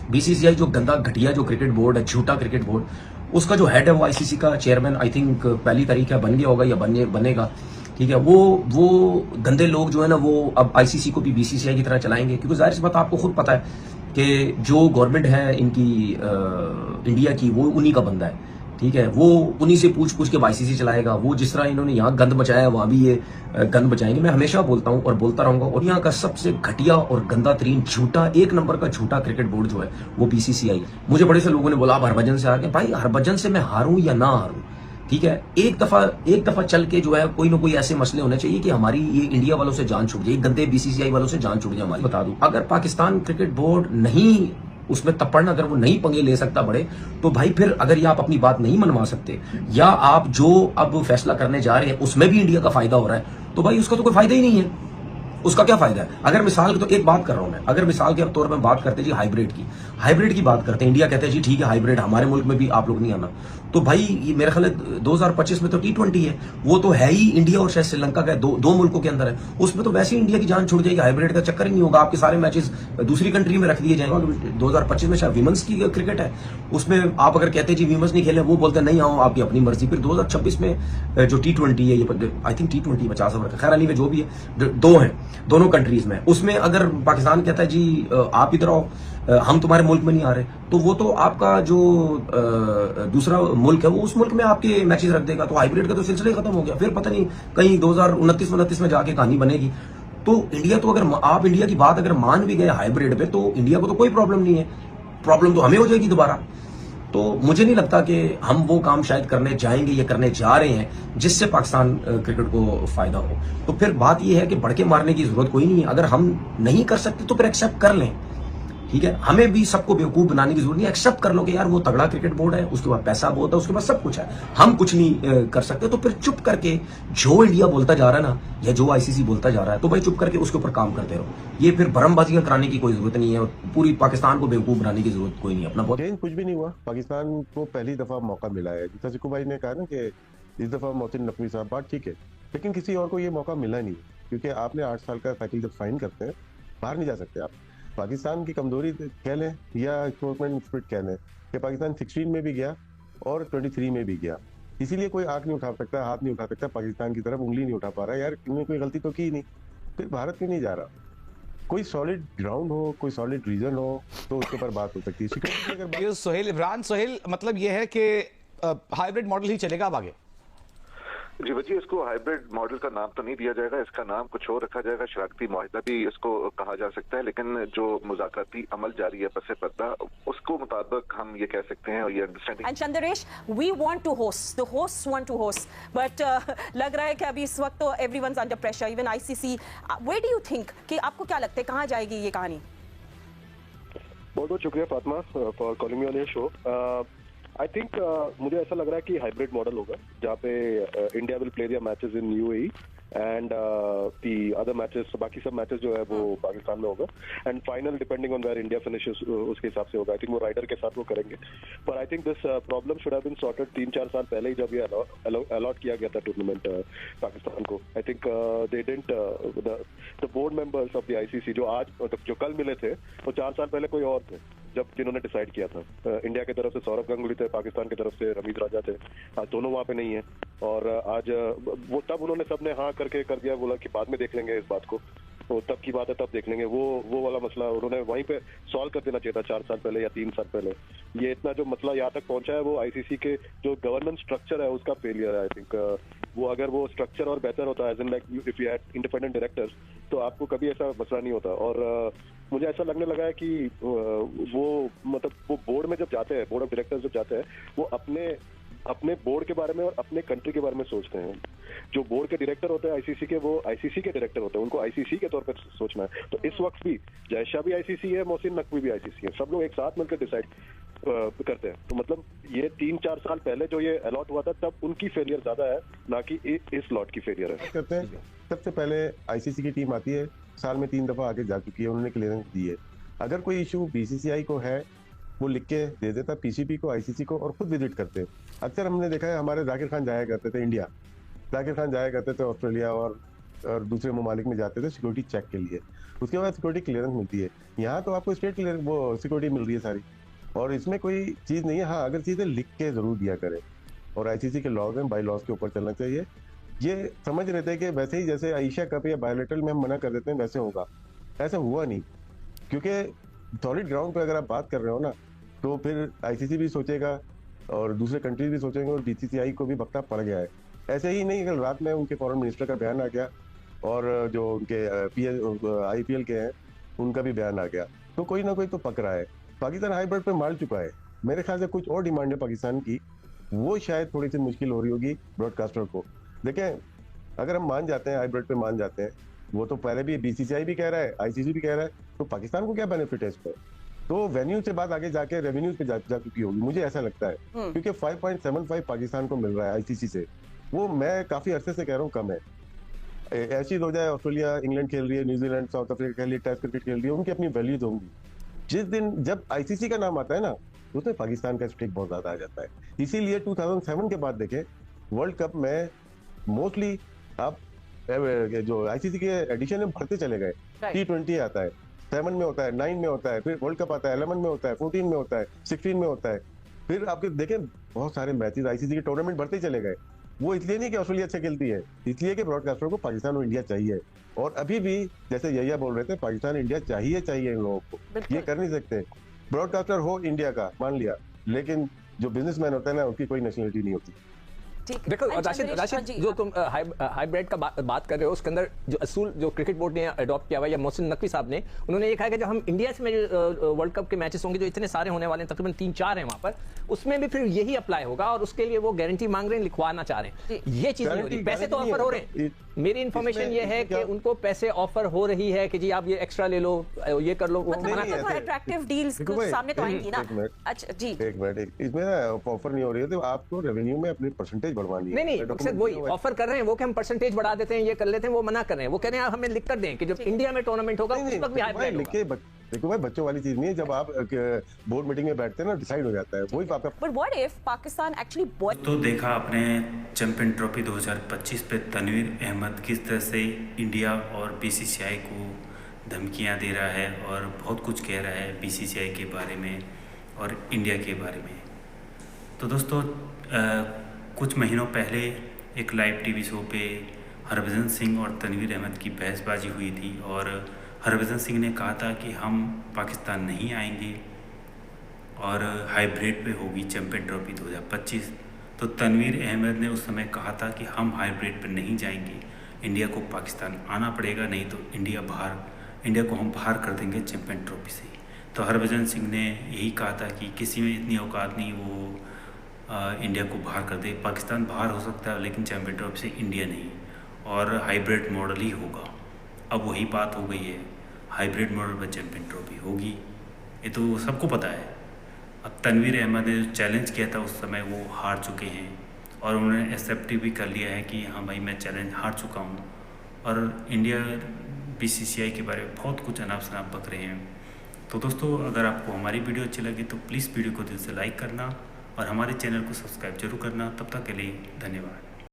BCCI जो गंदा घटिया जो क्रिकेट बोर्ड है, झूठा क्रिकेट बोर्ड, उसका जो हेड है वो आईसीसी का चेयरमैन आई थिंक पहली तारीख है बन गया होगा या बनेगा। ठीक है, वो गंदे लोग जो है ना वो अब आईसीसी को भी बीसीसीआई की तरह चलाएंगे, क्योंकि जाहिर सी बात आपको खुद पता है कि जो गवर्नमेंट है इनकी इंडिया की वो उन्हीं का बंदा है। ठीक है, वो उन्हीं से पूछ पूछ के आईसीसी चलाएगा। वो जिस तरह इन्होंने यहाँ गंद मचाया वहां भी ये गंद बचाएंगे। मैं हमेशा बोलता हूं और बोलता रहूंगा। और यहाँ का सबसे घटिया और गंदा तरीन झूठा, एक नंबर का झूठा क्रिकेट बोर्ड जो है वो बीसीसीआई है। मुझे बड़े से लोगों ने बोला आप हरभजन से हार गए। भाई हरभजन से मैं हारूं या ना हारूं, ठीक है, एक दफा चल के जो है कोई ना कोई ऐसे मसले होने चाहिए कि हमारी ये इंडिया वालों से जान छूट जाए, गंदे बीसीसीआई वालों से जान छूट जाए हमारी। बता दूं, अगर पाकिस्तान क्रिकेट बोर्ड नहीं उसमें तपड़ना, अगर वो नहीं पंगे ले सकता बड़े, तो भाई फिर अगर ये आप अपनी बात नहीं मनवा सकते या आप जो अब फैसला करने जा रहे हैं उसमें भी इंडिया का फायदा हो रहा है, तो भाई उसका तो कोई फायदा ही नहीं है। उसका क्या फायदा है? अगर मिसाल के तो एक बात कर रहा हूं मैं, अगर मिसाल के तौर पर बात करते जी हाइब्रिड की बात करते हैं, इंडिया कहते हैं जी ठीक है हाइब्रिड हमारे मुल्क में भी आप लोग नहीं आना, तो भाई ये मेरे ख्याल 2025 में तो T20 है, वो तो है ही इंडिया और शायद श्रीलंका का दो मुल्कों के अंदर है, उसमें तो वैसे ही इंडिया की जान छुड़ जाएगी। हाइब्रिड का चक्कर ही नहीं होगा, आपके सारे मैचेस दूसरी कंट्री में रख दिए जाएंगे। 2025 में शायद विमेंस की क्रिकेट है, उसमें आप अगर कहते हैं जी विमेंस नहीं खेले, वो बोलते नहीं आओ आपकी अपनी मर्जी। फिर 2026 में जो T20 है, ये आई थिंक T20 50 ओवर का, खैर अली में जो भी है, दो है दोनों कंट्रीज में, उसमें अगर पाकिस्तान कहता है जी आप इधर आओ हम तुम्हारे मुल्क में नहीं आ रहे, तो वो तो आपका जो दूसरा मुल्क है वो उस मुल्क में आपके मैचेस रख देगा। तो हाइब्रिड का तो सिलसिला ही खत्म हो गया। फिर पता नहीं कहीं 2029 में जाके कहानी बनेगी। तो इंडिया तो अगर आप इंडिया की बात अगर मान भी गए हाइब्रिड पे, तो इंडिया को तो कोई प्रॉब्लम नहीं है, प्रॉब्लम तो हमें हो जाएगी दोबारा। तो मुझे नहीं लगता कि हम वो काम शायद करने जाएंगे या करने जा रहे हैं जिससे पाकिस्तान क्रिकेट को फायदा हो। तो फिर बात यह है कि भड़के मारने की जरूरत कोई नहीं है। अगर हम नहीं कर सकते तो फिर एक्सेप्ट कर लें, ठीक है, हमें भी सबको बेवकूफ बनाने की जरूरत नहीं। एक्सेप्ट कर लो कि यार वो तगड़ा क्रिकेट बोर्ड है, उसके बाद पैसा बहुत है, उसके बाद सब कुछ है, हम कुछ नहीं कर सकते। तो फिर चुप करके जो इंडिया बोलता जा रहा है ना, या जो आईसीसी बोलता जा रहा है, तो भाई चुप करके उसके ऊपर काम करते रहो। ये फिर भरमबाजियां कराने की कोई जरूरत नहीं है और पूरी पाकिस्तान को बेवकूफ बनाने की जरूरत कोई नहीं है। अपना बहुत कुछ भी नहीं हुआ, पाकिस्तान को पहली दफा मौका मिला है। जैसा सिक्कू भाई ने कहा ना कि इस दफा मोहसिन नकवी साहब, बात ठीक है, लेकिन किसी और को ये मौका मिला नहीं, क्योंकि आपने 8 साल का साइकिल जब साइन करते हैं बाहर नहीं जा सकते आप। पाकिस्तान की कमजोरी कह लें या स्पोर्ट्समैन स्पिरिट कह लें कि पाकिस्तान 16 में भी गया और 23 में भी गया, इसीलिए कोई आंख नहीं उठा सकता, हाथ नहीं उठा सकता, पाकिस्तान की तरफ उंगली नहीं उठा पा रहा। यार इन्होंने कोई गलती तो की नहीं, फिर भारत क्यों नहीं जा रहा? कोई सॉलिड ग्राउंड हो, कोई सॉलिड रीजन हो, तो उसके ऊपर बात हो सकती है। सिक्योरिटी अगर सोहेल, इमरान सोहेल, मतलब यह है कि हाइब्रिड मॉडल ही चलेगा अब आगे। जी वजी, इसको हाइब्रिड मॉडल का नाम तो नहीं दिया जाएगा, इसका नाम कुछ और रखा जाएगा, शराकती मुआहिदा भी इसको कहा जा सकता है। लेकिन जो मुज़ाकराती अमल जारी है पसे पर्दा, उसको मुताबिक हम ये कह सकते हैं और ये understanding. And Chandresh, we want to host, the host want to host, but लग रहा है कि अभी इस वक्त तो everyone's under pressure, even ICC. Where do you think, कि आपको क्या लगता है कहाँ जाएगी ये कहानी? बहुत बहुत शुक्रिया Fatima for calling me on your show. I think मुझे ऐसा लग रहा है कि हाइब्रिड मॉडल होगा, जहाँ पे India will play their matches in UAE and the other matches, बाकी सब मैचेस जो है वो पाकिस्तान में होगा, and final depending on where India finishes उसके हिसाब से होगा। आई थिंक वो राइडर के साथ वो करेंगे, पर I think this problem should have been sorted 3-4 साल पहले ही, जब ये अलॉट किया गया था टूर्नामेंट पाकिस्तान को। I think they didn't, the board members of the ICC जो कल मिले थे, वो 4 साल पहले कोई और थे जब जिन्होंने डिसाइड किया था। इंडिया की तरफ से सौरभ गांगुली थे, पाकिस्तान की तरफ से रमीज राजा थे, आज दोनों वहाँ पे नहीं है। और आज वो तब उन्होंने सबने हाँ करके कर दिया, बोला कि बाद में देख लेंगे इस बात को, तो तब की बात है तब देख लेंगे। वो वाला मसला उन्होंने वहीं पे सॉल्व कर देना चाहिए था 4 साल पहले या 3 साल पहले। ये इतना जो मसला यहाँ तक पहुंचा है वो आईसीसी के जो गवर्नेंस स्ट्रक्चर है उसका फेलियर है। आई थिंक वो अगर वो स्ट्रक्चर और बेहतर होता है, as in like if you had independent directors, तो आपको कभी ऐसा मसला नहीं होता। और मुझे ऐसा लगने लगा है कि वो मतलब वो बोर्ड में जब जाते हैं, बोर्ड ऑफ डायरेक्टर्स जब जाते हैं, वो अपने बोर्ड के बारे में और अपने कंट्री के बारे में सोचते हैं। जो बोर्ड के डायरेक्टर होते हैं आईसीसी के, वो आईसीसी के डायरेक्टर होते हैं, उनको आईसीसी के तौर पर सोचना है। तो इस वक्त भी जयशाह भी आईसीसी है, मोहसिन नकवी भी आईसीसी है, सब लोग एक साथ मिलकर डिसाइड करते हैं। तो मतलब ये 3-4 साल पहले जो ये अलॉट हुआ था, तब उनकी फेलियर ज्यादा है, ना कि इस लॉट की फेलियर है। करते हैं, सबसे पहले आईसीसी की टीम आती है, साल में 3 दफा आगे जा चुकी है, उन्होंने क्लियरेंस दी है। अगर कोई इशू बीसीसीआई को है, वो लिख के दे देता पीसीबी को, आईसीसी को, और खुद विजिट करते हैं। अक्सर हमने देखा है, हमारे जाकिर खान जाया करते थे इंडिया, जाकिर खान जाया करते थे ऑस्ट्रेलिया और दूसरे ममालिक में जाते थे सिक्योरिटी चेक के लिए। उसके बाद सिक्योरिटी क्लियरेंस मिलती है। यहाँ तो आपको स्टेट क्लियर वो सिक्योरिटी मिल रही है सारी, और इसमें कोई चीज़ नहीं है। हाँ, अगर चीज़ें लिख के ज़रूर दिया करें, और आईसीसी के लॉज हैं, बाई लॉज के ऊपर चलना चाहिए। ये समझ रहे थे कि वैसे ही जैसे एशिया कप या बायोलेटरल में हम मना कर देते हैं वैसे होगा, ऐसा हुआ नहीं। क्योंकि सॉलिड ग्राउंड पे अगर आप बात कर रहे हो ना, तो फिर आईसीसी भी सोचेगा और दूसरे कंट्रीज भी सोचेंगे, और बीसीसीआई को भी वक्ता पड़ गया है। ऐसे ही नहीं, कल रात में उनके फॉरेन मिनिस्टर का बयान आ गया, और जो उनके आईपीएल के हैं उनका भी बयान आ गया, तो कोई ना कोई तो पक रहा है। पाकिस्तान हाईब्रिड पे मार चुका है। मेरे ख्याल से कुछ और डिमांड है पाकिस्तान की, वो शायद थोड़ी सी मुश्किल हो रही होगी ब्रॉडकास्टर को। देखें, अगर हम मान जाते हैं हाइब्रिड पे मान जाते हैं, वो तो पहले भी बीसीसीआई भी कह रहा है, आईसीसी भी कह रहा है, तो पाकिस्तान को क्या बेनिफिट है इस पर? तो वेन्यू से बात आगे जाके रेवेन्यू पे जा चुकी होगी, मुझे ऐसा लगता है। क्योंकि 5.75 पाकिस्तान को मिल रहा है आईसीसी से, वो मैं काफी अरसे से कह रहा हूँ कम है। ऐसी हो जाए, ऑस्ट्रेलिया इंग्लैंड खेल रही है, न्यूजीलैंड साउथ अफ्रीका खेल रही है, टेस्ट क्रिकेट खेल रही है, उनकी अपनी वैल्यूज होंगी। जिस दिन जब आईसीसी का नाम आता है ना, उसमें पाकिस्तान का स्टेक बहुत ज्यादा आ जाता है। इसीलिए 2007 के बाद देखें, वर्ल्ड कप में मोस्टली आप जो आईसीसी के एडिशन में बढ़ते चले गए। T20 आता है, 7 में होता है, 9 में होता है, फिर वर्ल्ड कप आता है, 11 में होता है, 14 में होता है, 16 में होता है, फिर आपके देखें बहुत सारे मैचेस आईसीसी के टूर्नामेंट बढ़ते चले गए। वो इसलिए नहीं कि ऑस्ट्रेलिया अच्छा खेलती है, इसलिए कि ब्रॉडकास्टर को पाकिस्तान और इंडिया चाहिए। और अभी भी जैसे यहिया बोल रहे थे, पाकिस्तान इंडिया चाहिए इन लोगों को, ये कर नहीं सकते। ब्रॉडकास्टर हो इंडिया का मान लिया, लेकिन जो बिजनेसमैन होता है ना, उसकी कोई नेशनलिटी नहीं होती। देखो राशिद, जो तुम हाइब्रिड का बात कर रहे हो, उसके अंदर जो असूल जो क्रिकेट बोर्ड ने अडॉप्ट किया हुआ, या मोहसिन नकवी साहब ने, उन्होंने ये कहा कि जो हम इंडिया से में वर्ल्ड कप के मैचेस होंगे, जो इतने सारे होने वाले हैं, तकरीबन 3-4 हैं वहां पर, उसमें भी फिर यही अप्लाई होगा, और उसके लिए वो गारंटी मांग रहे हैं, लिखवाना चाह रहे हैं। ये चीज नहीं हो रही, पैसे तो ऑफर हो रहे हैं। मेरी इन्फॉर्मेशन ये है कि उनको पैसे ऑफर हो रही है कि जी आप ये एक्स्ट्रा ले लो, ये कर लो। अट्रैक्टिव डील्स सामने तो आएंगी ना। अच्छा जी, एक मिनट, इसमें ऑफर नहीं हो रही है, तो आपको रेवेन्यू में अपनी परसेंटेज बढ़वानी है। नहीं, वही ऑफर कर रहे हैं वो कि हम परसेंटेज बढ़ा देते हैं, ये कर लेते हैं, वो मना कर रहे हैं। वो कह रहे हैं हमें लिख कर दें कि जब इंडिया में टूर्नामेंट होगा उस वक्त भी हाइब्रिड होगा। देखो भाई, बच्चों वाली चीज नहीं है। जब आप बोर्ड मीटिंग में बैठते हैं ना, डिसाइड हो जाता है वही आपका। But what if Pakistan actually तो देखा आपने चैंपियन ट्रॉफी 2025 पे तनवीर अहमद किस तरह से इंडिया और बीसीसीआई को धमकियां दे रहा है और बहुत कुछ कह रहा है बीसीसीआई के बारे में और इंडिया के बारे में। तो दोस्तों, कुछ महीनों पहले एक लाइव टीवी शो पे हरभजन सिंह और तनवीर अहमद की बहसबाजी हुई थी, और हरभजन सिंह ने कहा था कि हम पाकिस्तान नहीं आएंगे और हाइब्रिड पे होगी चैंपियन ट्रॉफी 2025। तो तनवीर अहमद ने उस समय कहा था कि हम हाइब्रिड पे नहीं जाएंगे, इंडिया को पाकिस्तान आना पड़ेगा, नहीं तो इंडिया को हम बाहर कर देंगे चैंपियन ट्रॉफी से। तो हरभजन सिंह ने यही कहा था कि किसी में इतनी औकात नहीं वो इंडिया को बाहर कर दे। पाकिस्तान बाहर हो सकता है लेकिन चैंपियन ट्रॉफी से इंडिया नहीं, और हाइब्रिड मॉडल ही होगा। अब वही बात हो गई है, हाइब्रिड मॉडल पर चैंपियन ट्रॉफी होगी, ये तो सबको पता है। अब तनवीर अहमद ने जो चैलेंज किया था उस समय वो हार चुके हैं, और उन्होंने एक्सेप्ट भी कर लिया है कि हाँ भाई मैं चैलेंज हार चुका हूँ। और इंडिया बीसीसीआई के बारे में बहुत कुछ अनाप शनाप बक रहे हैं। तो दोस्तों, अगर आपको हमारी वीडियो अच्छी लगी तो प्लीज़ वीडियो को दिल से लाइक करना और हमारे चैनल को सब्सक्राइब जरूर करना। तब तक के लिए धन्यवाद।